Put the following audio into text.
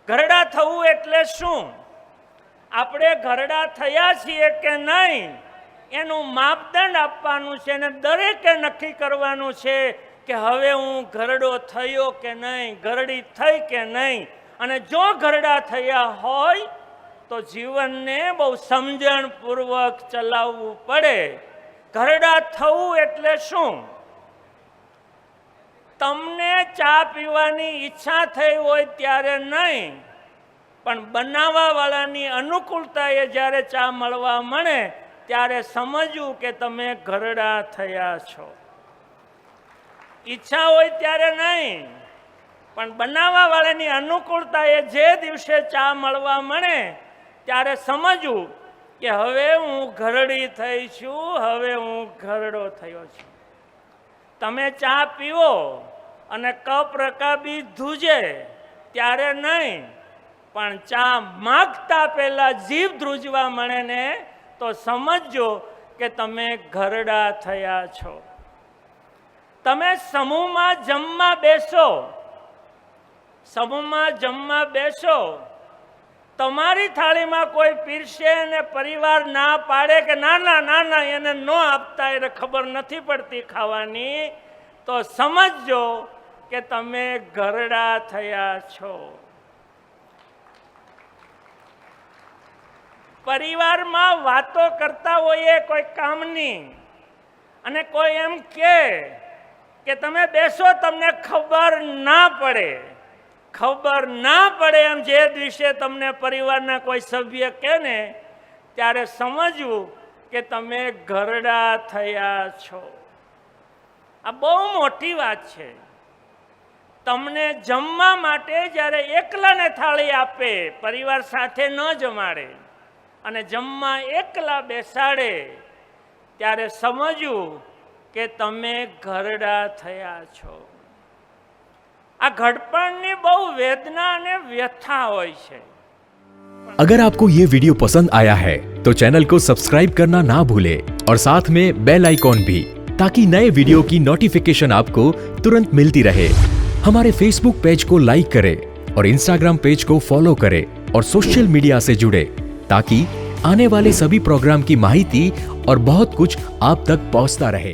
ઘરડા થવું એટલે શું? આપણે ઘરડા થયા છીએ કે નહીં એનું માપદંડ આપવાનું છે અને દરેકે નક્કી કરવાનું છે કે હવે હું ઘરડો થયો કે નહીં, ઘરડી થઈ કે નહીં. અને જો ઘરડા થયા હોય તો જીવનને બહુ સમજણપૂર્વક ચલાવવું પડે. ઘરડા થવું એટલે શું? તમને ચા પીવાની ઈચ્છા થઈ હોય ત્યારે નહીં, પણ બનાવવાવાળાની અનુકૂળતાએ જ્યારે ચા મળવા મળે ત્યારે સમજવું કે તમે ઘરડા થયા છો. ઈચ્છા હોય ત્યારે નહીં, પણ બનાવવાવાળાની અનુકૂળતાએ જે દિવસે ચા મળવા મળે ત્યારે સમજવું કે હવે હું ઘરડી થઈ છું, હવે હું ઘરડો થયો છું. તમે ચા પીવો અને કપ રકાબી ધ્રુજે ત્યારે નહીં, પણ ચા માગતા પહેલા જીભ ધ્રુજવા મળે ને તો સમજજો કે તમે ઘરડા થયા છો. તમે સમૂહમાં જમવા બેસો, સમૂહમાં જમવા બેસો, તમારી થાળીમાં કોઈ પીરસે અને પરિવાર ના પાડે કે ના ના ના ના એને ન આપતા, એને ખબર નથી પડતી ખાવાની, તો સમજજો કે તમે ઘરડા થયા છો. પરિવારમાં વાતો કરતા હોઈએ કોઈ કામની અને કોઈ એમ કે તમે બેસો, તમને ખબર ના પડે, ખબર ના પડે એમ જે દિવસે તમને પરિવારના કોઈ સભ્ય કહે ને ત્યારે સમજવું કે તમે ઘરડા થયા છો. આ બહુ મોટી વાત છે. તમને જમવા માટે જ્યારે એકલાને થાળી આપે, પરિવાર સાથે ન જમાડે અને જમવા એકલા બેસાડે ત્યારે સમજવું કે તમે ઘરડા થયા છો. આ ઘડપણની બહુ વેદના અને વ્યથા હોય છે. अगर आपको ये वीडियो पसंद आया है तो चैनल को सब्सक्राइब करना ना भूले और साथ में बेल आइकॉन भी, ताकि नए वीडियो की नोटिफिकेशन आपको तुरंत मिलती रहे. हमारे फेसबुक पेज को लाइक करें और इंस्टाग्राम पेज को फॉलो करें और सोशल मीडिया से जुड़े, ताकि आने वाले सभी प्रोग्राम की माहिती और बहुत कुछ आप तक पहुंचता रहे.